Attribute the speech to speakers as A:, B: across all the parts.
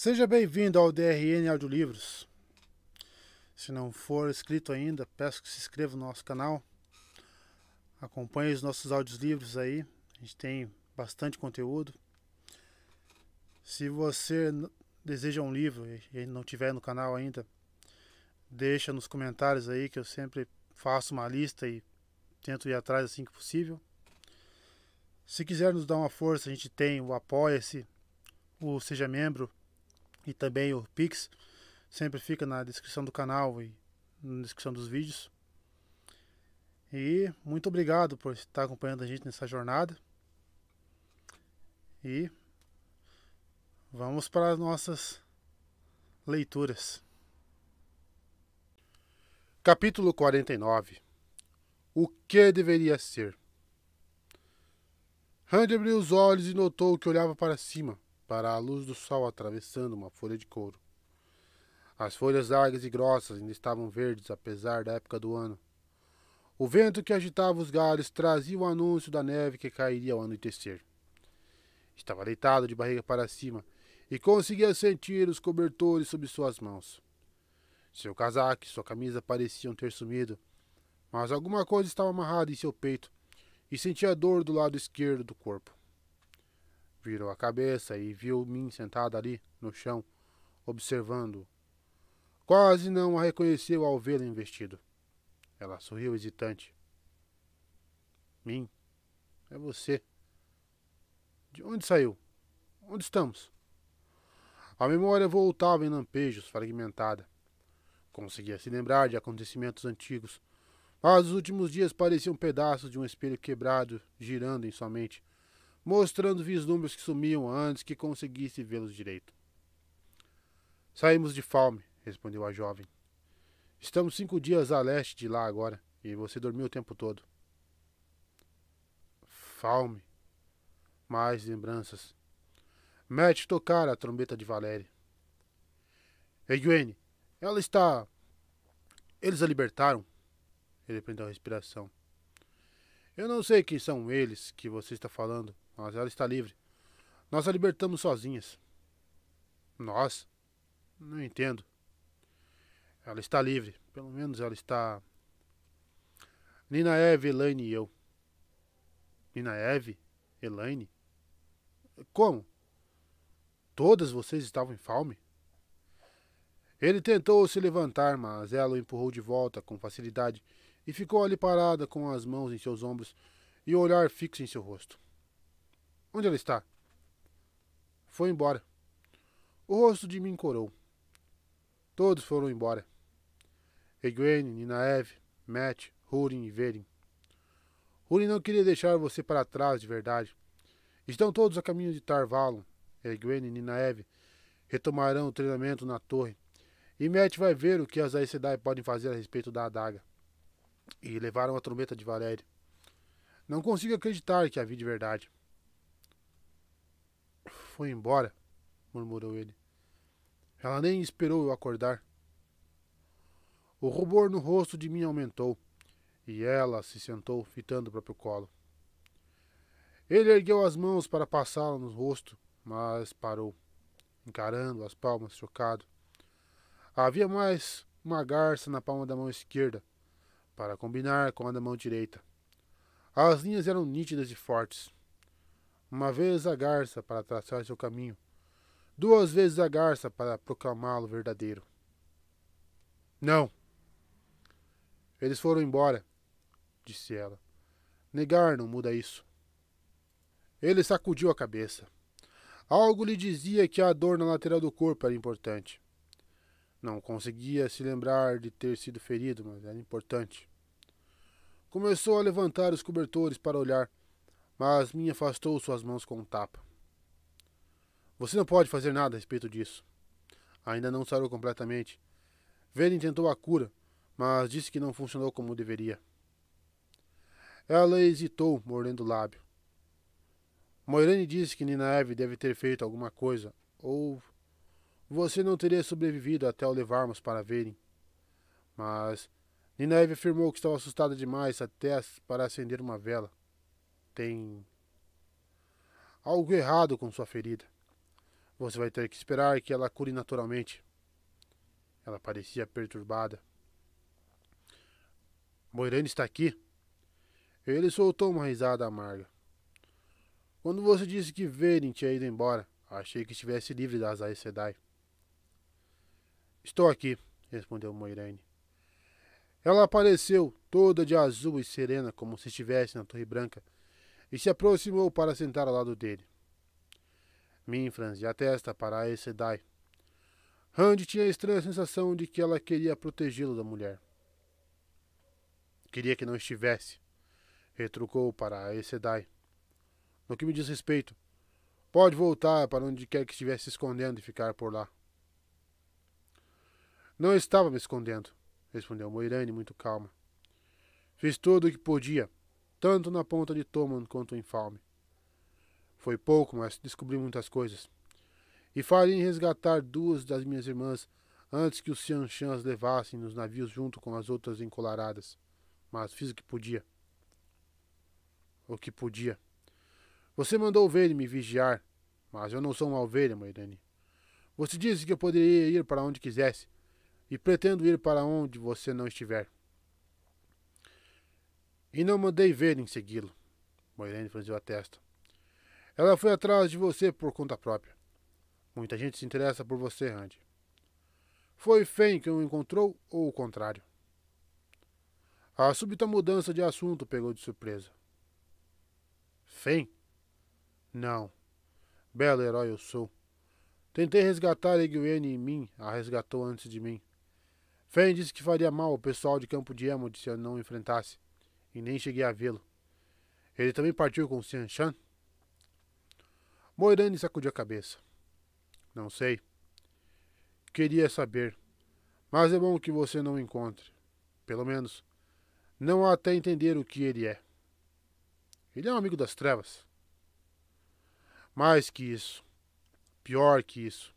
A: Seja bem-vindo ao DRN Audiolivros. Se não for inscrito ainda, peço que se inscreva no nosso canal. Acompanhe os nossos audiolivros aí. A gente tem bastante conteúdo. Se você deseja um livro e não tiver no canal ainda, deixa nos comentários aí que eu sempre faço uma lista e tento ir atrás assim que possível. Se quiser nos dar uma força, a gente tem o Apoia-se, o Seja Membro e também o Pix. Sempre fica na descrição do canal e na descrição dos vídeos. E muito obrigado por estar acompanhando a gente nessa jornada. E vamos para as nossas leituras. Capítulo 49. O que deveria ser? Randy abriu os olhos e notou que olhava para cima, para a luz do sol atravessando uma folha de couro. As folhas largas e grossas ainda estavam verdes, apesar da época do ano. O vento que agitava os galhos trazia o anúncio da neve que cairia ao anoitecer. Estava deitado de barriga para cima e conseguia sentir os cobertores sob suas mãos. Seu casaco e sua camisa pareciam ter sumido, mas alguma coisa estava amarrada em seu peito e sentia dor do lado esquerdo do corpo. Virou a cabeça e viu Min sentada ali, no chão, observando-o. Quase não a reconheceu ao vê-lo em vestido. Ela sorriu hesitante. Min, é você. De onde saiu? Onde estamos? A memória voltava em lampejos, fragmentada. Conseguia se lembrar de acontecimentos antigos, mas os últimos dias pareciam pedaços de um espelho quebrado, girando em sua mente, mostrando vislumbres que sumiam antes que conseguisse vê-los direito. Saímos de Falme, respondeu a jovem. Estamos 5 dias a leste de lá agora, e você dormiu o tempo todo. Falme. Mais lembranças. Matt tocara a trombeta de Valéria. Egwene, ela está... Eles a libertaram? Ele prendeu a respiração. Eu não sei quem são eles que você está falando, mas ela está livre. Nós a libertamos sozinhas. Nós? Não entendo. Ela está livre. Pelo menos ela está... Ninaeve, Elaine e eu. Ninaeve? Elaine? Como? Todas vocês estavam em Falme? Ele tentou se levantar, mas ela o empurrou de volta com facilidade e ficou ali parada com as mãos em seus ombros e o olhar fixo em seu rosto. Onde ela está? Foi embora. O rosto de mim corou. Todos foram embora. Egwene, Ninaeve, Matt, Húrin e Verin. Húrin não queria deixar você para trás de verdade. Estão todos a caminho de Tar Valon. Egwene e Ninaeve retomarão o treinamento na torre. E Matt vai ver o que as Aes Sedai podem fazer a respeito da adaga. E levaram a trombeta de Valéria. Não consigo acreditar que a vi de verdade. Foi embora, murmurou ele. Ela nem esperou eu acordar. O rubor no rosto de mim aumentou, e ela se sentou, fitando o próprio colo. Ele ergueu as mãos para passá-la no rosto, mas parou, encarando as palmas, chocado. Havia mais uma garça na palma da mão esquerda, para combinar com a da mão direita. As linhas eram nítidas e fortes. Uma vez a garça para traçar seu caminho, 2 vezes a garça para proclamá-lo verdadeiro. Não! Eles foram embora, disse ela. Negar não muda isso. Ele sacudiu a cabeça. Algo lhe dizia que a dor na lateral do corpo era importante. Não conseguia se lembrar de ter sido ferido, mas era importante. Começou a levantar os cobertores para olhar, mas Min afastou suas mãos com um tapa. Você não pode fazer nada a respeito disso. Ainda não sarou completamente. Verin tentou a cura, mas disse que não funcionou como deveria. Ela hesitou, mordendo o lábio. Moiraine disse que Ninaeve deve ter feito alguma coisa, ou você não teria sobrevivido até o levarmos para Verin. Mas Ninaeve afirmou que estava assustada demais até para acender uma vela. Tem algo errado com sua ferida. Você vai ter que esperar que ela cure naturalmente. Ela parecia perturbada. Moiraine está aqui? Ele soltou uma risada amarga. Quando você disse que Velen tinha ido embora, achei que estivesse livre das Aes Sedai. Estou aqui, respondeu Moiraine. Ela apareceu, toda de azul e serena, como se estivesse na Torre Branca, e se aproximou para sentar ao lado dele. Min franzia a testa para Aes Sedai. Rand tinha a estranha sensação de que ela queria protegê-lo da mulher. Queria que não estivesse, retrucou para Aes Sedai. No que me diz respeito, pode voltar para onde quer que estivesse se escondendo e ficar por lá. Não estava me escondendo, respondeu Moiraine muito calma. Fiz tudo o que podia, tanto na ponta de Tommen quanto em Falme. Foi pouco, mas descobri muitas coisas. E falhei em resgatar 2 das minhas irmãs antes que os Seanchan as levassem nos navios junto com as outras encolaradas. Mas fiz o que podia. O que podia. Você mandou Velen me vigiar, mas eu não sou uma ovelha, Moiraine. Você disse que eu poderia ir para onde quisesse, e pretendo ir para onde você não estiver. E não mandei Velen segui-lo. Moiraine franziu a testa. Ela foi atrás de você por conta própria. Muita gente se interessa por você, Rand. Foi Fen que o encontrou ou o contrário? A súbita mudança de assunto pegou de surpresa. Fen? Não. Belo herói eu sou. Tentei resgatar Egwene e Min a resgatou antes de mim. Fen disse que faria mal ao pessoal de Campo de Emond se eu não o enfrentasse, e nem cheguei a vê-lo. Ele também partiu com Seanchan? Moiraine sacudiu a cabeça. Não sei. Queria saber, mas é bom que você não o encontre. Pelo menos, não até entender o que ele é. Ele é um amigo das trevas. Mais que isso. Pior que isso.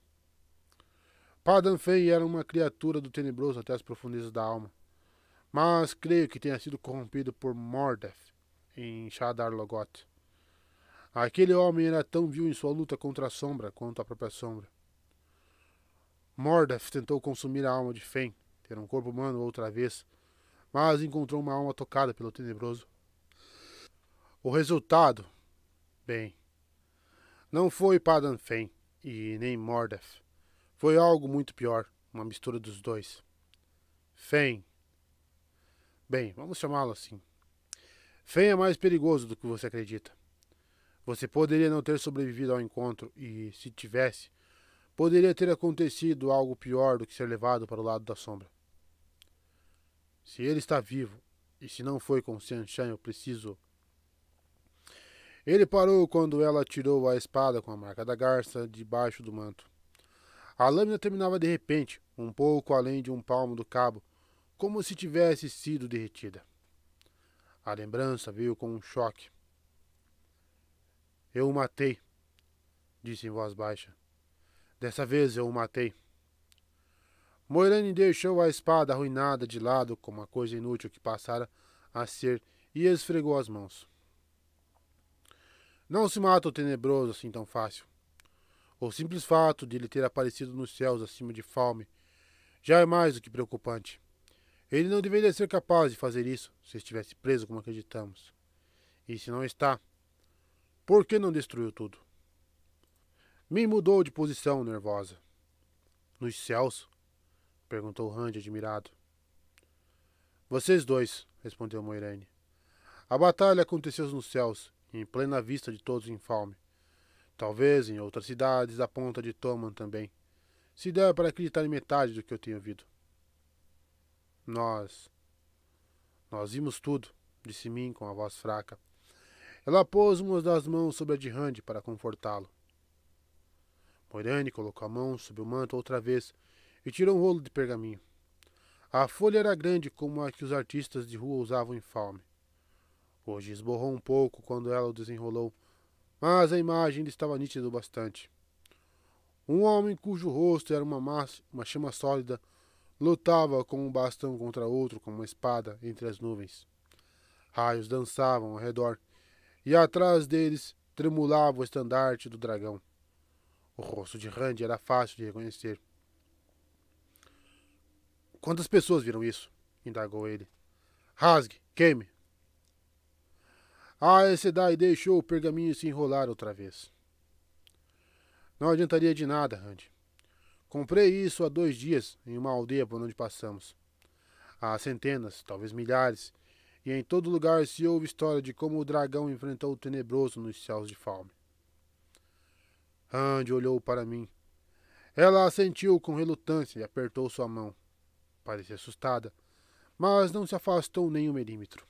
A: Padan Fain era uma criatura do tenebroso até as profundezas da alma. Mas creio que tenha sido corrompido por Mordeth em Shadar Logoth. Aquele homem era tão vil em sua luta contra a sombra quanto a própria sombra. Mordeth tentou consumir a alma de Fain, ter um corpo humano outra vez, mas encontrou uma alma tocada pelo tenebroso. O resultado, bem, não foi Padan Fain e nem Mordeth. Foi algo muito pior, uma mistura dos dois. Fain. Bem, vamos chamá-lo assim. Fain é mais perigoso do que você acredita. Você poderia não ter sobrevivido ao encontro e, se tivesse, poderia ter acontecido algo pior do que ser levado para o lado da sombra. Se ele está vivo, e se não foi com Seanchan, eu preciso... Ele parou quando ela tirou a espada com a marca da garça debaixo do manto. A lâmina terminava de repente, um pouco além de um palmo do cabo, como se tivesse sido derretida. A lembrança veio com um choque. Eu o matei, disse em voz baixa. Dessa vez eu o matei. Moiraine deixou a espada arruinada de lado como uma coisa inútil que passara a ser e esfregou as mãos. Não se mata o tenebroso assim tão fácil. O simples fato de ele ter aparecido nos céus acima de Falme já é mais do que preocupante. Ele não deveria ser capaz de fazer isso se estivesse preso como acreditamos. E se não está, por que não destruiu tudo? Min mudou de posição, nervosa. Nos céus? Perguntou Rand admirado. Vocês dois, respondeu Moiraine. A batalha aconteceu nos céus, em plena vista de todos em Falme. Talvez em outras cidades da ponta de Tommen também. Se der para acreditar em metade do que eu tenho ouvido. Nós vimos tudo, disse Min com a voz fraca. Ela pôs uma das mãos sobre a de Rand para confortá-lo. Moiraine colocou a mão sob o manto outra vez e tirou um rolo de pergaminho. A folha era grande como a que os artistas de rua usavam em Falme. Hoje esborrou um pouco quando ela o desenrolou, mas a imagem ainda estava nítida o bastante. Um homem cujo rosto era uma chama sólida lutava com um bastão contra outro com uma espada entre as nuvens. Raios dançavam ao redor, e atrás deles tremulava o estandarte do dragão. O rosto de Randy era fácil de reconhecer. Quantas pessoas viram isso? Indagou ele. Rasgue, queime. A Aes Sedai deixou o pergaminho se enrolar outra vez. Não adiantaria de nada, Randy. Comprei isso há 2 dias em uma aldeia por onde passamos. Há centenas, talvez milhares, e em todo lugar se ouve história de como o dragão enfrentou o tenebroso nos céus de Falme. Randy olhou para mim. Ela assentiu com relutância e apertou sua mão. Parecia assustada, mas não se afastou nem um milímetro.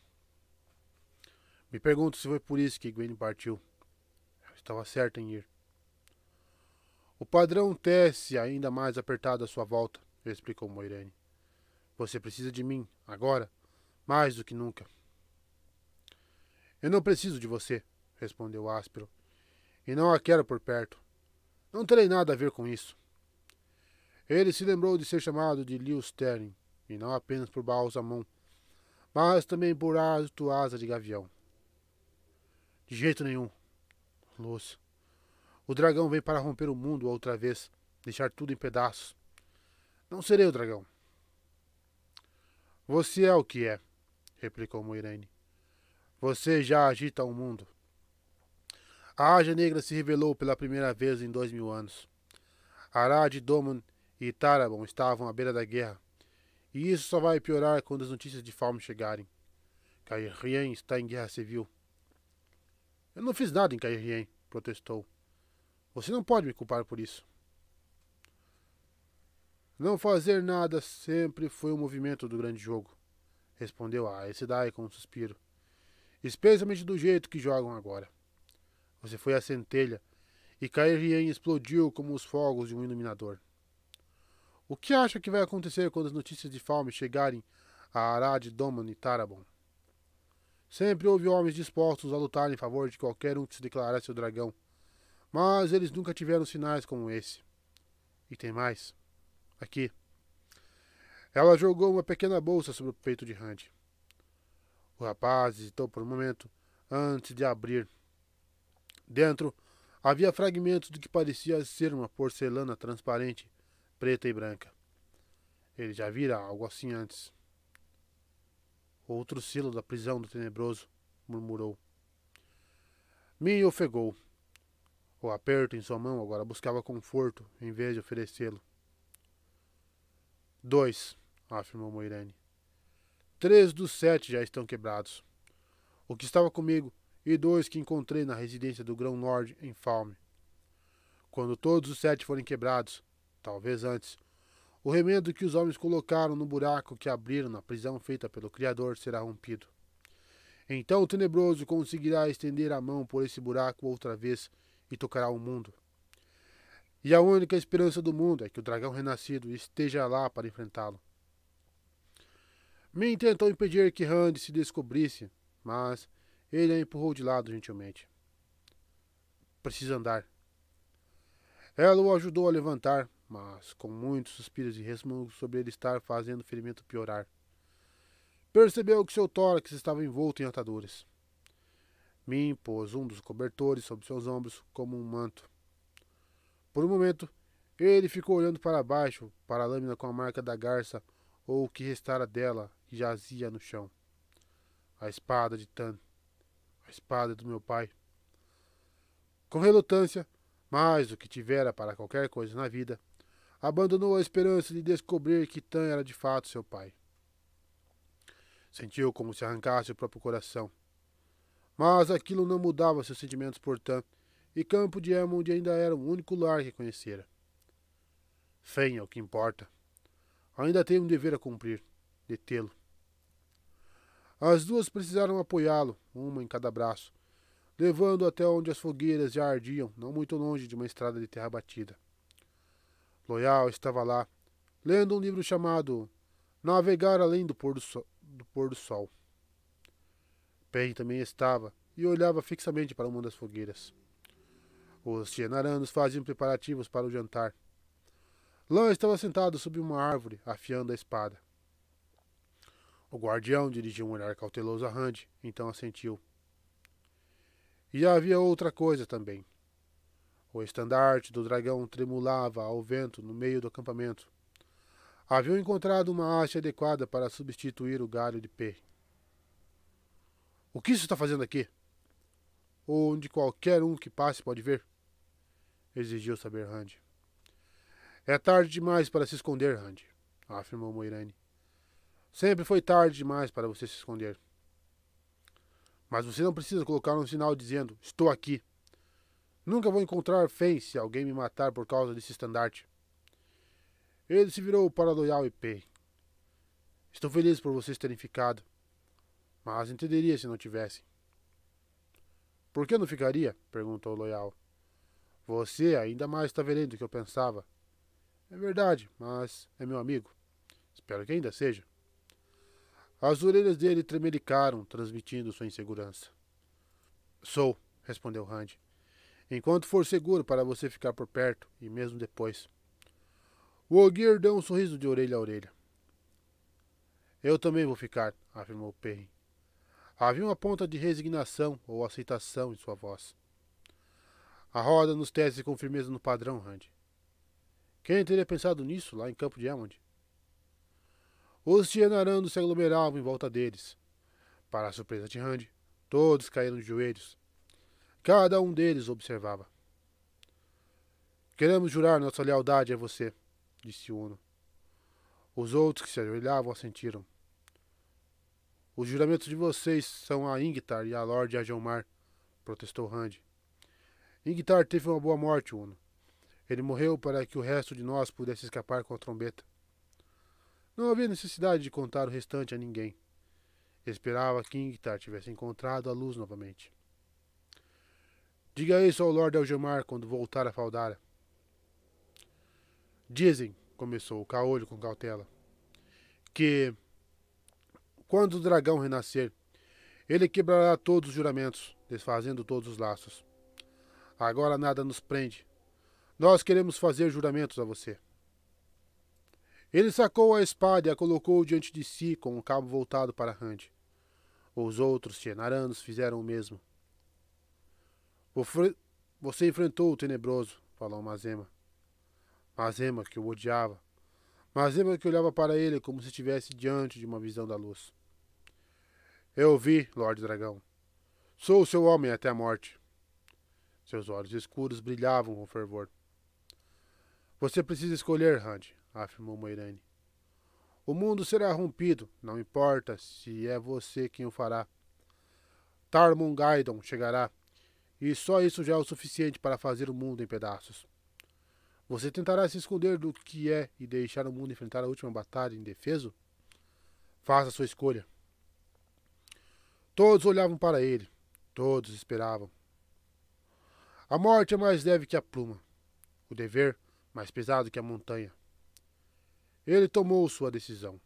A: Me pergunto se foi por isso que Gwen partiu. Eu estava certa em ir. O padrão tece ainda mais apertado à sua volta, explicou Moiraine. Você precisa de mim, agora, mais do que nunca. Eu não preciso de você, respondeu áspero, e não a quero por perto. Não terei nada a ver com isso. Ele se lembrou de ser chamado de Lews Therin, e não apenas por Ba'alzamon, mas também por Alto Asa de Gavião. De jeito nenhum, Luz. O dragão vem para romper o mundo outra vez, deixar tudo em pedaços. Não serei o dragão. Você é o que é, replicou Moiraine. Você já agita o mundo. A Ágia Negra se revelou pela primeira vez em 2000 anos. Arad, Doman e Tarabon estavam à beira da guerra, e isso só vai piorar quando as notícias de Falme chegarem. Caerhien está em guerra civil. Eu não fiz nada em Caerhien, protestou. Você não pode me culpar por isso. Não fazer nada sempre foi um movimento do grande jogo, respondeu a Aes Sedai com um suspiro. Especialmente do jeito que jogam agora. Você foi a centelha, e Caerhien explodiu como os fogos de um iluminador. O que acha que vai acontecer quando as notícias de Falme chegarem a Arad, Doman e Tarabon? Sempre houve homens dispostos a lutar em favor de qualquer um que se declarasse o dragão, mas eles nunca tiveram sinais como esse. E tem mais. Aqui. Ela jogou uma pequena bolsa sobre o peito de Randy. O rapaz hesitou por um momento antes de abrir. Dentro havia fragmentos do que parecia ser uma porcelana transparente, preta e branca. Ele já vira algo assim antes. Outro selo da prisão do tenebroso, murmurou. Min ofegou. O aperto em sua mão agora buscava conforto, em vez de oferecê-lo. 2, afirmou Moiraine. 3 dos 7 já estão quebrados. O que estava comigo e 2 que encontrei na residência do Grão-Lord em Falme. Quando todos os 7 forem quebrados, talvez antes, o remendo que os homens colocaram no buraco que abriram na prisão feita pelo Criador será rompido. Então o Tenebroso conseguirá estender a mão por esse buraco outra vez e tocará o mundo. E a única esperança do mundo é que o dragão renascido esteja lá para enfrentá-lo. Min tentou impedir que Randy se descobrisse, mas ele a empurrou de lado gentilmente. Precisa andar. Ela o ajudou a levantar, mas com muitos suspiros e resmungos sobre ele estar fazendo o ferimento piorar. Percebeu que seu tórax estava envolto em ataduras. Min pôs um dos cobertores sobre seus ombros como um manto. Por um momento, ele ficou olhando para baixo, para a lâmina com a marca da garça ou o que restara dela, que jazia no chão. A espada de Tan. A espada do meu pai. Com relutância, mais do que tivera para qualquer coisa na vida, abandonou a esperança de descobrir que Tan era de fato seu pai. Sentiu como se arrancasse o próprio coração. Mas aquilo não mudava seus sentimentos por Tan, e Campo de Elmond ainda era o único lar que conhecera. Fen é o que importa. Ainda tem um dever a cumprir, detê-lo. As duas precisaram apoiá-lo, uma em cada braço, levando até onde as fogueiras já ardiam, não muito longe de uma estrada de terra batida. Loial estava lá, lendo um livro chamado Navegar Além do Pôr do Sol. Pen também estava, e olhava fixamente para uma das fogueiras. Os Tienaranos faziam preparativos para o jantar. Lan estava sentado sob uma árvore, afiando a espada. O guardião dirigiu um olhar cauteloso a Randy, então assentiu. E havia outra coisa também. O estandarte do dragão tremulava ao vento no meio do acampamento. Haviam encontrado uma haste adequada para substituir o galho de pé. O que isso está fazendo aqui? Onde qualquer um que passe pode ver? Exigiu saber Rand. É tarde demais para se esconder, Rand, afirmou Moiraine. Sempre foi tarde demais para você se esconder. Mas você não precisa colocar um sinal dizendo, estou aqui. Nunca vou encontrar Fen se alguém me matar por causa desse estandarte. Ele se virou para Loial e Pei. Estou feliz por vocês terem ficado, mas entenderia se não tivessem. Por que não ficaria? Perguntou Loial. Você ainda mais está velho do que eu pensava. É verdade, mas é meu amigo. Espero que ainda seja. As orelhas dele tremelicaram, transmitindo sua insegurança. Sou, respondeu Rand. Enquanto for seguro para você ficar por perto, e mesmo depois. O Ogier deu um sorriso de orelha a orelha. Eu também vou ficar, afirmou Perrin. Havia uma ponta de resignação ou aceitação em sua voz. A roda nos tece com firmeza no padrão, Rand. Quem teria pensado nisso lá em Campo de Elmond? Os Tienaranos se aglomeravam em volta deles. Para a surpresa de Rand, todos caíram de joelhos. Cada um deles observava. Queremos jurar nossa lealdade a você, disse Uno. Os outros que se ajoelhavam assentiram. Os juramentos de vocês são a Ingtar e a Lorde Ajomar, protestou Rand. Ingtar teve uma boa morte, Uno. Ele morreu para que o resto de nós pudesse escapar com a trombeta. Não havia necessidade de contar o restante a ninguém. Esperava que Ingtar tivesse encontrado a luz novamente. Diga isso ao Lorde Aljamar quando voltar a Faldara. Dizem, começou o caolho com cautela, que quando o dragão renascer, ele quebrará todos os juramentos, desfazendo todos os laços. Agora nada nos prende. Nós queremos fazer juramentos a você. Ele sacou a espada e a colocou diante de si com o cabo voltado para Rand. Os outros Tienaranos fizeram o mesmo. Você enfrentou o tenebroso, falou Mazema. Mazema que o odiava. Mazema que olhava para ele como se estivesse diante de uma visão da luz. Eu vi, Lorde Dragão. Sou o seu homem até a morte. Seus olhos escuros brilhavam com fervor. Você precisa escolher, Rand, afirmou Moiraine. O mundo será rompido, não importa se é você quem o fará. Tarmon-Gaidon chegará, e só isso já é o suficiente para fazer o mundo em pedaços. Você tentará se esconder do que é e deixar o mundo enfrentar a última batalha indefeso? Faça sua escolha. Todos olhavam para ele. Todos esperavam. A morte é mais leve que a pluma. O dever, mais pesado que a montanha. Ele tomou sua decisão.